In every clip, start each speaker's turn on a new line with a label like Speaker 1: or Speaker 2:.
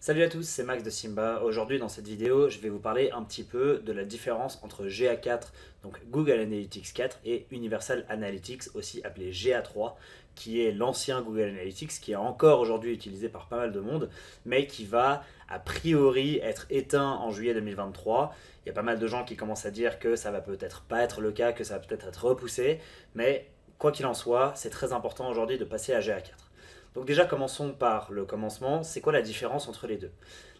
Speaker 1: Salut à tous, c'est Max de Simba. Aujourd'hui dans cette vidéo, je vais vous parler un petit peu de la différence entre GA4, donc Google Analytics 4, et Universal Analytics, aussi appelé GA3, qui est l'ancien Google Analytics, qui est encore aujourd'hui utilisé par pas mal de monde, mais qui va a priori être éteint en juillet 2023. Il y a pas mal de gens qui commencent à dire que ça va peut-être pas être le cas, que ça va peut-être être repoussé, mais quoi qu'il en soit, c'est très important aujourd'hui de passer à GA4. Donc déjà, commençons par le commencement. C'est quoi la différence entre les deux?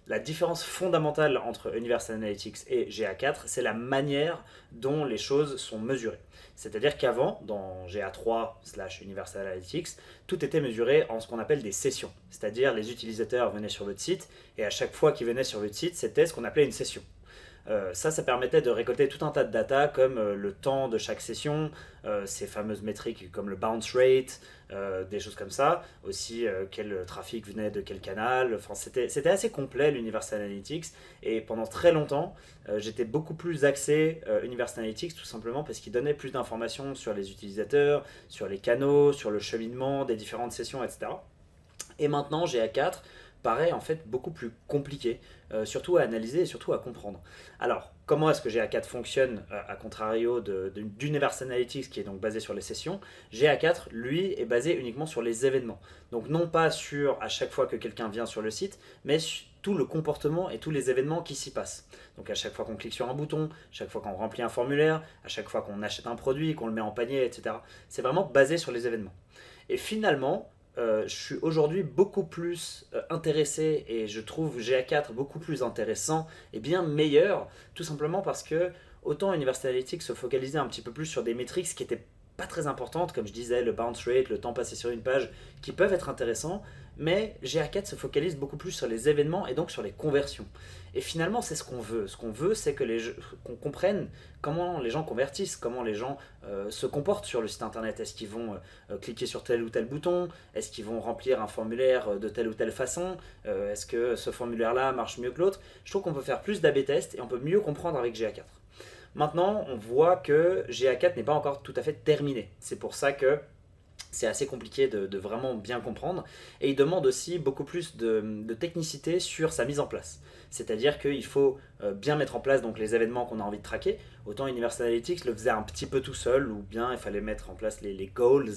Speaker 1: La différence fondamentale entre Universal Analytics et GA4, c'est la manière dont les choses sont mesurées. C'est-à-dire qu'avant, dans GA3/Universal Analytics, tout était mesuré en ce qu'on appelle des sessions. C'est-à-dire les utilisateurs venaient sur votre site et à chaque fois qu'ils venaient sur votre site, c'était ce qu'on appelait une session. Ça permettait de récolter tout un tas de data comme le temps de chaque session, ces fameuses métriques comme le bounce rate, des choses comme ça, aussi quel trafic venait de quel canal. Enfin, c'était assez complet l'Universal Analytics et pendant très longtemps j'étais beaucoup plus axé Universal Analytics tout simplement parce qu'il donnait plus d'informations sur les utilisateurs, sur les canaux, sur le cheminement des différentes sessions, etc. Et maintenant, GA4 paraît en fait beaucoup plus compliqué, surtout à analyser et surtout à comprendre. Alors, comment est-ce que GA4 fonctionne, à contrario d'Universal Analytics qui est donc basé sur les sessions? GA4, lui, est basé uniquement sur les événements. Donc non pas sur à chaque fois que quelqu'un vient sur le site, mais sur tout le comportement et tous les événements qui s'y passent. Donc à chaque fois qu'on clique sur un bouton, chaque fois qu'on remplit un formulaire, à chaque fois qu'on achète un produit, qu'on le met en panier, etc. C'est vraiment basé sur les événements. Et finalement, je suis aujourd'hui beaucoup plus intéressé et je trouve GA4 beaucoup plus intéressant et bien meilleur, tout simplement parce que autant Universal Analytics se focalisait un petit peu plus sur des métriques qui étaient pas très importantes, comme je disais, le bounce rate, le temps passé sur une page, qui peuvent être intéressants, mais GA4 se focalise beaucoup plus sur les événements et donc sur les conversions. Et finalement, c'est ce qu'on veut. Ce qu'on veut, c'est que qu'on comprenne comment les gens convertissent, comment les gens se comportent sur le site internet. Est-ce qu'ils vont cliquer sur tel ou tel bouton? Est-ce qu'ils vont remplir un formulaire de telle ou telle façon? Est-ce que ce formulaire-là marche mieux que l'autre? Je trouve qu'on peut faire plus d'A/B tests et on peut mieux comprendre avec GA4. Maintenant, on voit que GA4 n'est pas encore tout à fait terminé. C'est pour ça que c'est assez compliqué de vraiment bien comprendre. Et il demande aussi beaucoup plus de technicité sur sa mise en place. C'est-à-dire qu'il faut bien mettre en place donc, les événements qu'on a envie de traquer. Autant Universal Analytics le faisait un petit peu tout seul, ou bien il fallait mettre en place les goals,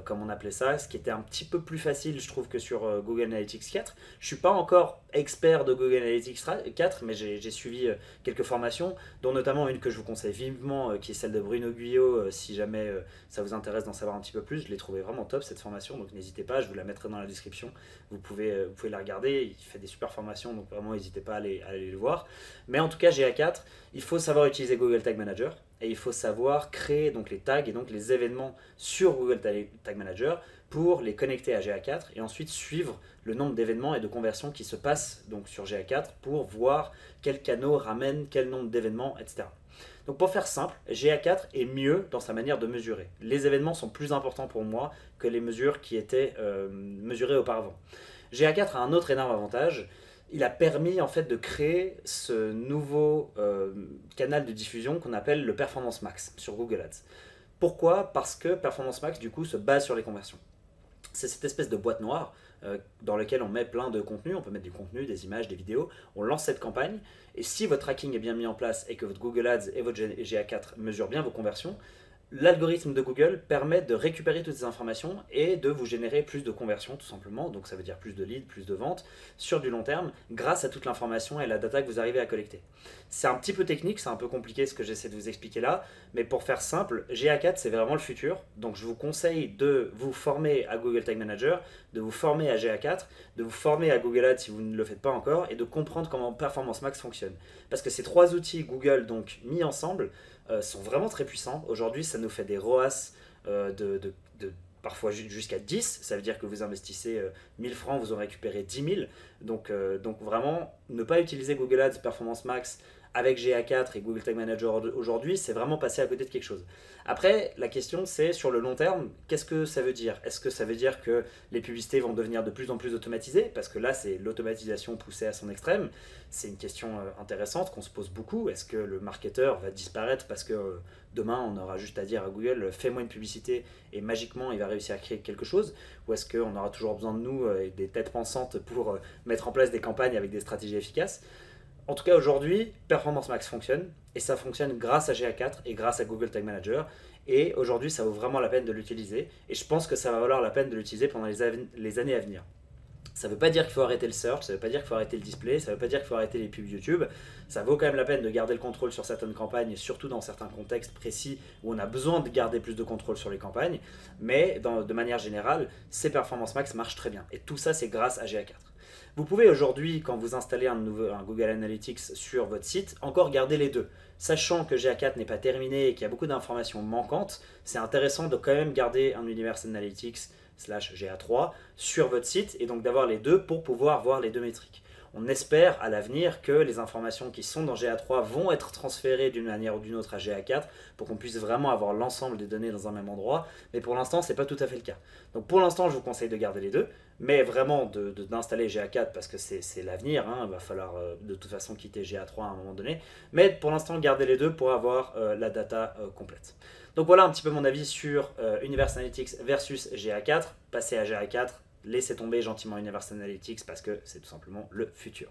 Speaker 1: comme on appelait ça, ce qui était un petit peu plus facile, je trouve, que sur Google Analytics 4. Je ne suis pas encore expert de Google Analytics 4, mais j'ai suivi quelques formations, dont notamment une que je vous conseille vivement, qui est celle de Bruno Guyot, si jamais ça vous intéresse d'en savoir un petit peu plus. Je l'ai trouvé vraiment top cette formation, donc n'hésitez pas, je vous la mettrai dans la description. Vous pouvez la regarder, il fait des super formations, donc vraiment n'hésitez pas à aller le voir. Mais en tout cas, GA4, il faut savoir utiliser Google Tag Manager et il faut savoir créer donc les tags et donc les événements sur Google Tag Manager pour les connecter à GA4 et ensuite suivre le nombre d'événements et de conversions qui se passent donc sur GA4 pour voir quel canal ramène quel nombre d'événements, etc. Donc pour faire simple, GA4 est mieux dans sa manière de mesurer. Les événements sont plus importants pour moi que les mesures qui étaient mesurées auparavant. GA4 a un autre énorme avantage. Il a permis en fait de créer ce nouveau canal de diffusion qu'on appelle le Performance Max sur Google Ads. Pourquoi? Parce que Performance Max du coup se base sur les conversions. C'est cette espèce de boîte noire dans laquelle on met plein de contenu, on peut mettre du contenu, des images, des vidéos, on lance cette campagne, et si votre tracking est bien mis en place et que votre Google Ads et votre GA4 mesurent bien vos conversions, l'algorithme de Google permet de récupérer toutes ces informations et de vous générer plus de conversions tout simplement, donc ça veut dire plus de leads, plus de ventes sur du long terme grâce à toute l'information et la data que vous arrivez à collecter. C'est un petit peu technique, c'est un peu compliqué ce que j'essaie de vous expliquer là, mais pour faire simple, GA4 c'est vraiment le futur, donc je vous conseille de vous former à Google Tag Manager, de vous former à GA4, de vous former à Google Ads si vous ne le faites pas encore et de comprendre comment Performance Max fonctionne. Parce que ces trois outils Google donc mis ensemble sont vraiment très puissants. Aujourd'hui, ça nous fait des ROAS parfois jusqu'à 10. Ça veut dire que vous investissez 1000 francs, vous en récupérez 10 000. Donc vraiment, ne pas utiliser Google Ads Performance Max avec GA4 et Google Tag Manager aujourd'hui, c'est vraiment passer à côté de quelque chose. Après, la question c'est sur le long terme, qu'est-ce que ça veut dire? Est-ce que ça veut dire que les publicités vont devenir de plus en plus automatisées? Parce que là, c'est l'automatisation poussée à son extrême. C'est une question intéressante qu'on se pose beaucoup. Est-ce que le marketeur va disparaître parce que demain, on aura juste à dire à Google, fais-moi une publicité et magiquement, il va réussir à créer quelque chose? Ou est-ce qu'on aura toujours besoin de nous et des têtes pensantes pour mettre en place des campagnes avec des stratégies efficaces? En tout cas, aujourd'hui, Performance Max fonctionne et ça fonctionne grâce à GA4 et grâce à Google Tag Manager. Et aujourd'hui, ça vaut vraiment la peine de l'utiliser et je pense que ça va valoir la peine de l'utiliser pendant les années à venir. Ça ne veut pas dire qu'il faut arrêter le search, ça ne veut pas dire qu'il faut arrêter le display, ça ne veut pas dire qu'il faut arrêter les pubs YouTube. Ça vaut quand même la peine de garder le contrôle sur certaines campagnes, surtout dans certains contextes précis où on a besoin de garder plus de contrôle sur les campagnes. Mais de manière générale, ces Performance Max marchent très bien. Et tout ça, c'est grâce à GA4. Vous pouvez aujourd'hui, quand vous installez un Google Analytics sur votre site, encore garder les deux. Sachant que GA4 n'est pas terminé et qu'il y a beaucoup d'informations manquantes, c'est intéressant de quand même garder un Universal Analytics /GA3 sur votre site et donc d'avoir les deux pour pouvoir voir les deux métriques. On espère à l'avenir que les informations qui sont dans GA3 vont être transférées d'une manière ou d'une autre à GA4 pour qu'on puisse vraiment avoir l'ensemble des données dans un même endroit, mais pour l'instant ce n'est pas tout à fait le cas. Donc pour l'instant je vous conseille de garder les deux, mais vraiment d'installer GA4 parce que c'est l'avenir, hein, il va falloir de toute façon quitter GA3 à un moment donné, mais pour l'instant gardez les deux pour avoir la data complète. Donc voilà un petit peu mon avis sur Universal Analytics versus GA4. Passez à GA4, laissez tomber gentiment Universal Analytics parce que c'est tout simplement le futur.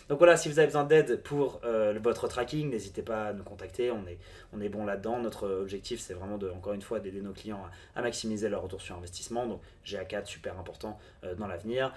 Speaker 1: Donc voilà, si vous avez besoin d'aide pour votre tracking, n'hésitez pas à nous contacter, on est bon là-dedans. Notre objectif, c'est vraiment encore une fois d'aider nos clients à maximiser leur retour sur investissement. Donc GA4, super important dans l'avenir.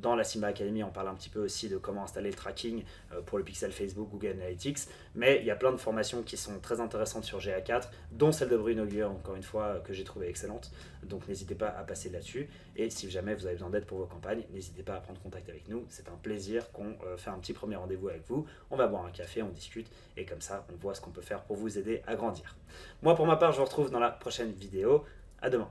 Speaker 1: Dans la Simba Academy, on parle un petit peu aussi de comment installer le tracking pour le pixel Facebook, Google Analytics. Mais il y a plein de formations qui sont très intéressantes sur GA4, dont celle de Bruno Guillaume, encore une fois, que j'ai trouvé excellente. Donc n'hésitez pas à passer là-dessus. Et si jamais vous avez besoin d'aide pour vos campagnes, n'hésitez pas à prendre contact avec nous. C'est un plaisir qu'on fait un petit premier rendez-vous avec vous. On va boire un café, on discute et comme ça, on voit ce qu'on peut faire pour vous aider à grandir. Moi, pour ma part, je vous retrouve dans la prochaine vidéo. À demain.